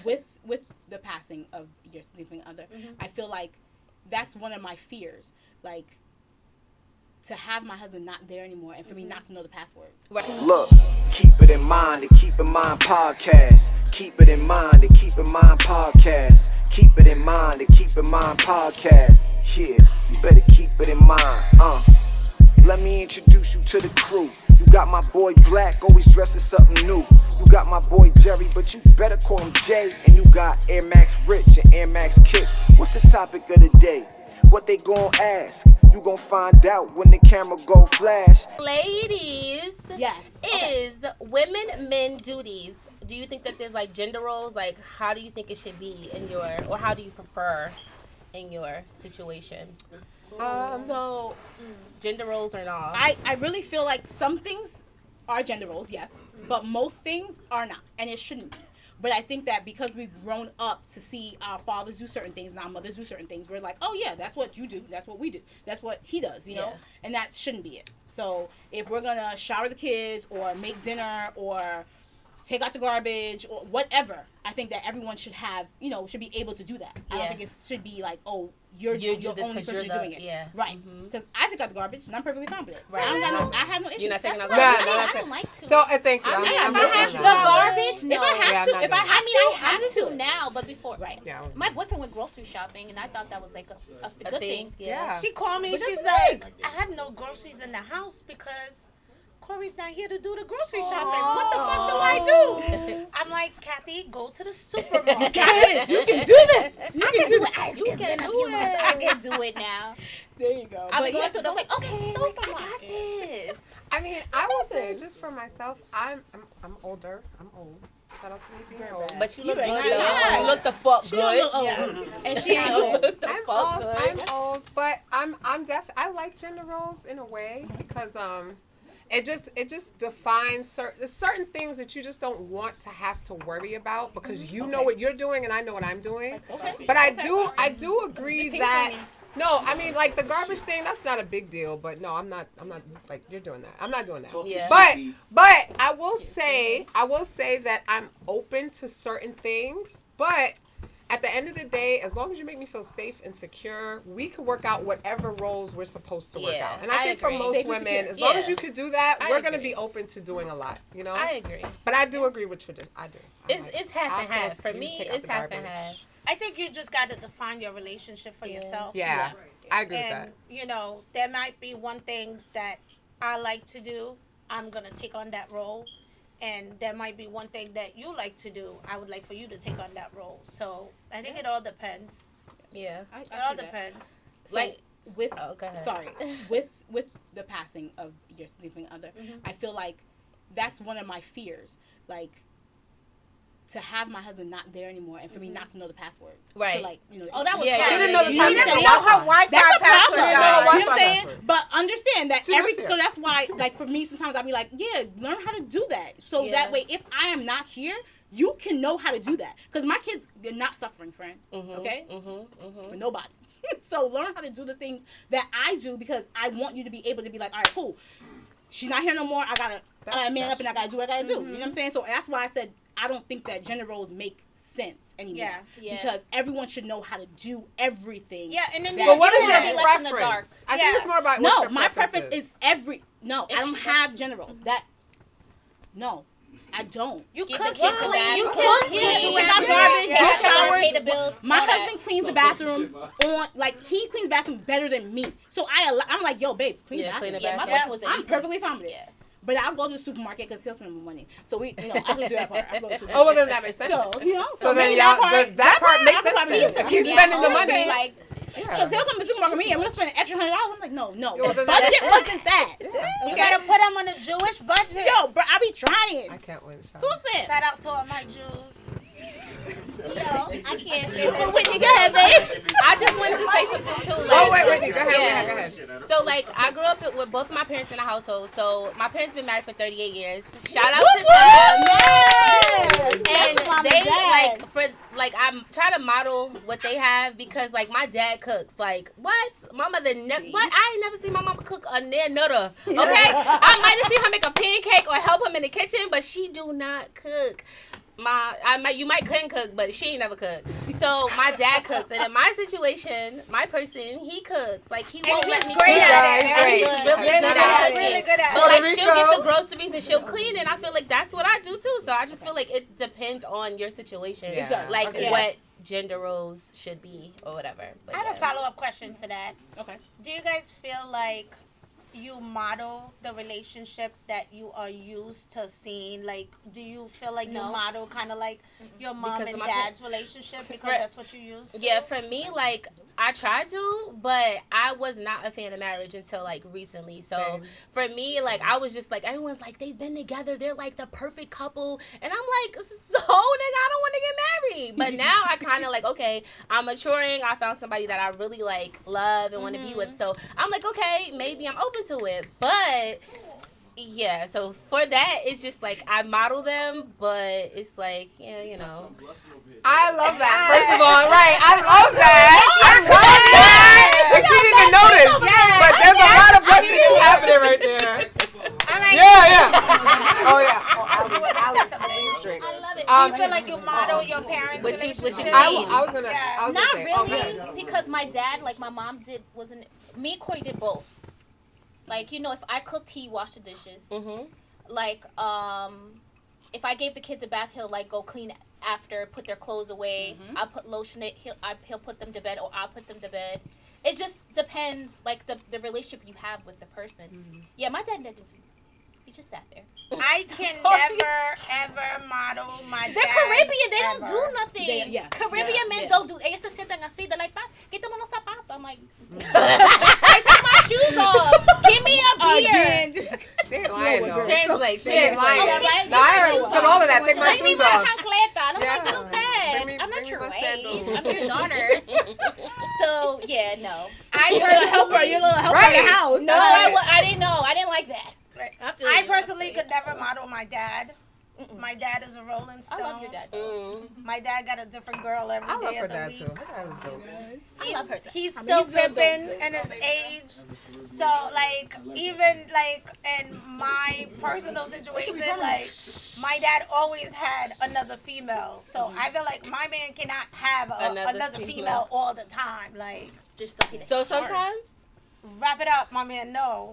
with the passing of your significant other, I feel like that's one of my fears. Like, to have my husband not there anymore and for me not to know the password. Right. Look, keep it in mind, the Keep in Mind podcast. Keep it in mind, the Keep in Mind podcast. Keep it in mind, the Keep in Mind podcast. Yeah, you better keep it in mind. Let me introduce you to the crew. You got my boy Black, always dressed as something new. You got my boy Jerry, but you better call him Jay. And you got Air Max Rich and Air Max Kicks. What's the topic of the day? What they gon' ask? You gon' find out when the camera go flash. Ladies, yes, is women men duties? Do you think that there's like gender roles? Like, how do you think it should be in your, or how do you prefer in your situation? So gender roles or not? I really feel like some things are gender roles, yes, but most things are not, and it shouldn't be. But I think that because we've grown up to see our fathers do certain things and our mothers do certain things, we're like, oh yeah, that's what you do, that's what we do, that's what he does, you know? And that shouldn't be it. So if we're gonna shower the kids or make dinner or take out the garbage or whatever, I think that everyone should have, should be able to do that. I don't think it should be like, oh, you're the only person doing it. Yeah. Right. Because I take out the garbage and I'm perfectly fine with it. Right. I have no issue. You're not taking out garbage? I don't like to. So I think I'm the garbage. No. If I have to now, but before, right? Yeah. My boyfriend went grocery shopping, and I thought that was like a good thing. Yeah. She called me. She's like, I have no groceries in the house because Corey's not here to do the grocery shopping. What the fuck do I do? I'm like, Kathy, go to the supermarket. You can do this. I can do it. You can do it. I can do it now. There you go. I'll be going through. I'm like, okay, like, I got this. I mean, I will say just for myself, I'm older. I'm old. Shout out to me being old. But you look good. You look the fuck good. Yes. And she ain't old. I'm old, but I like gender roles in a way because It just defines certain things that you just don't want to have to worry about because you know what you're doing and I know what I'm doing. Okay. But I do agree that like the garbage thing, that's not a big deal. But no, I'm not like you're doing that. I'm not doing that. Yeah. But I will say that I'm open to certain things, but at the end of the day, as long as you make me feel safe and secure, we can work out whatever roles we're supposed to work out. And I think for most women, as long as you can do that, we're going to be open to doing a lot, I agree. But I do agree with tradition. I do. It's half and half. For me, it's half and half. I think you just got to define your relationship for yourself. Yeah, I agree with that. And, there might be one thing that I like to do. I'm going to take on that role. And there might be one thing that you like to do. I would like for you to take on that role. So I think it all depends. Yeah, it all depends. So with the passing of your significant other, I feel like that's one of my fears. Like, to have my husband not there anymore and for me not to know the password. Right. So that was she didn't know the password. She didn't know her Wi-Fi password. You know what I'm saying? But understand that so that's why, like, for me, sometimes I'll be like, yeah, learn how to do that. So that way, if I am not here, you can know how to do that. Because my kids are not suffering, friend. Okay? For nobody. So learn how to do the things that I do because I want you to be able to be like, all right, cool. She's not here no more. I gotta man up and I gotta do what I gotta do. You know what I'm saying? So that's why I said I don't think that gender roles make sense anymore. Yeah. Because everyone should know how to do everything. Yeah, and then but what is your preference? I think it's more about what your my preference is I don't have gender roles. I don't. You cook, you clean, you take out garbage, you shower, pay the bills. My husband cleans the bathroom he cleans the bathroom better than me. So I'm like, yo, babe, clean the bathroom. Yeah, my boyfriend was I'm perfectly fine with it. Yeah. But I'll go to the supermarket because he'll spend more money. So I can do that part. I'll go to the supermarket. Oh, well, then that makes sense. So then that part makes sense. If he's spending the money. Because he'll come to the supermarket with me and we'll spend an extra $100. I'm like, no. The budget wasn't that. You gotta put him on a Jewish budget. Yo, bro, I be trying. I can't wait. Shout out to all my Jews. I can't. Whitney, go ahead, babe. I just wanted to say something too. Wait, Whitney, go ahead. So, I grew up with both of my parents in the household. So, my parents been married for 38 years. Shout out to them. And they, I'm trying to model what they have because, my dad cooks. What? My mother never, I ain't never seen my mama cook a near nutter. Okay? I might have seen her make a pancake or help him in the kitchen, but she do not cook. you might couldn't cook, but she ain't never cooked. So my dad cooks, and in my situation, my person, he cooks. Like he won't let me cook. Great at it. And he's really good at cooking. Really good at it. But like she'll get the groceries and she'll clean, and I feel like that's what I do too. So I just feel like it depends on your situation, like what gender roles should be or whatever. But I have a follow-up question to that. Okay. Do you guys feel like you model the relationship that you are used to seeing? Like, do you feel like you model kind of like your mom Because and of my dad's relationship because that's what you used to? Yeah, for me, like, I tried to, but I was not a fan of marriage until, like, recently. So, for me, like, I was just like, everyone's like, they've been together. They're, like, the perfect couple. And I'm like, so, nigga, I don't want to get married. But now I kind of, like, okay, I'm maturing. I found somebody that I really, like, love and want to be with. So, I'm like, okay, maybe I'm open to it. But yeah, so for that, it's just like I model them, but it's like, yeah, you know. I love that. First of all, right? I love that. I love that. And she didn't even notice, but there's a lot of blushing happening right there. Yeah. Oh yeah. I love it. Do you feel like you model your parents' relationship? I was gonna. Not really, because my dad, like my mom me and Corey did both. Like, you know, if I cooked, he washed the dishes. Mm-hmm. Like, if I gave the kids a bath, he'll, like, go clean after, put their clothes away. Mm-hmm. I'll put lotion in it. He'll put them to bed, or I'll put them to bed. It just depends, like, the relationship you have with the person. Mm-hmm. Yeah, my dad didn't do. He just sat there. I can never, ever model my dad. They're Caribbean. They don't do nothing. Caribbean men don't do. Ellos se sientan así. They're like, quítame los zapatos. I'm like, I take my shoes off. Give me a beer. She ain't lying, though. Translate. She ain't lying. I understood all of that. Take my shoes off. And I'm like, I'm bad. I'm not your wife. I'm your daughter. So, yeah, no. You're a little helper. You're a little helper in the house. No, I didn't know. I didn't like that. I personally could never model my dad. My dad is a Rolling Stone. I love your dad. My dad got a different girl every day of the week. Too. Her dad is dope. I love her too. He's still pimping in his age. So, like, even, like, in my personal situation, like, my dad always had another female. So, I feel like my man cannot have another female all the time. Like, just so sometimes? Wrap it up, my man, no.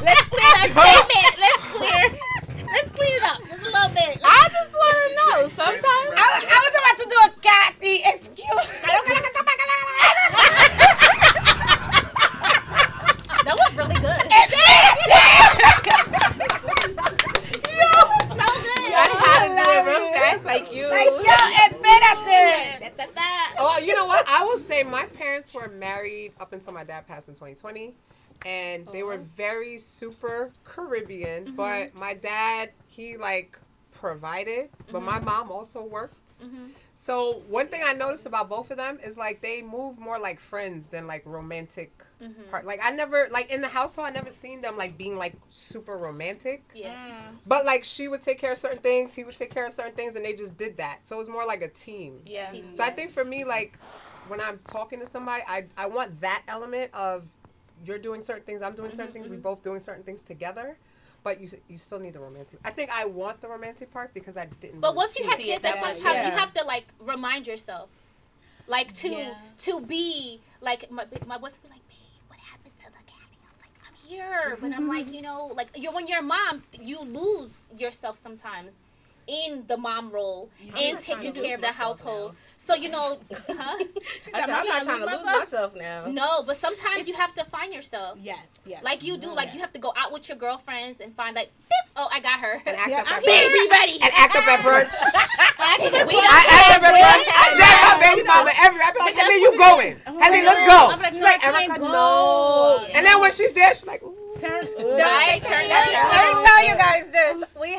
Let's clear that statement. Let's clear it up just a little bit. I just want to know. Sometimes I was about to do a Kathy excuse. That was really good. So good. I try to do it real fast like you. Like, yo, espérate. Oh, you know what? I will say my parents were married up until my dad passed in 2020. And they were very super Caribbean. But my dad, he, like, provided. But my mom also worked. So one thing I noticed about both of them is, like, they move more like friends than, like, romantic part. Like, I never, like, in the household, I never seen them, like, being, like, super romantic. Yeah. But, like, she would take care of certain things, he would take care of certain things, and they just did that. So it was more like a team. Yeah. So I think for me, like, when I'm talking to somebody, I want that element of you're doing certain things, I'm doing certain things, we both doing certain things together. But you still need the romantic. I think I want the romantic part because I didn't. But really once you have kids, that sometimes you have to, like, remind yourself, like, to be like my boyfriend be like, babe, what happened to the cat? I was like, I'm here, but I'm like, you know, like when you're a mom, you lose yourself sometimes in the mom role and taking care of the household. So, you know, I'm not trying to lose myself now. No, but sometimes you have to find yourself. Yes. Like you do, like you have to go out with your girlfriends and find, like, beep, oh, I got her. And act up at Baby, brunch. ready. And act up at brunch. I act up at brunch. I drag my baby mama everywhere. I be like, Henry, you going? Henry, let's go. She's like, Erica, no. And then when she's there, she's like, ooh. Let me tell you guys this. We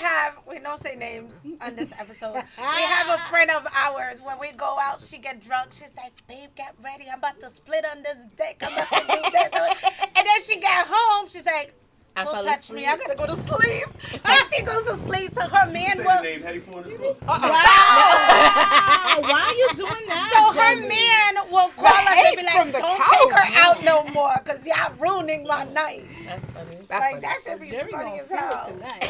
don't say names on this episode. We have a friend of ours. When we go out, she get drunk. She's like, babe, get ready. I'm about to split on this dick. I'm about to do this. And then she get home. She's like, don't touch me. I gotta go to sleep. And she goes to sleep. So her man will. Wow. Why are you doing that? So her man will call us and be like, don't take her out no more because y'all ruining my night. That's funny. That's like, funny. that should be Jerry funny gonna as feel hell. it tonight.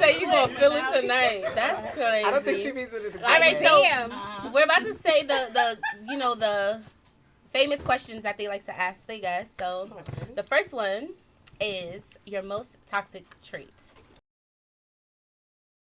say you gonna feel it tonight. That's crazy. I don't think she means it in the All right, so Damn. we're about to say the famous questions that they like to ask their guests. So the first one is your most toxic trait.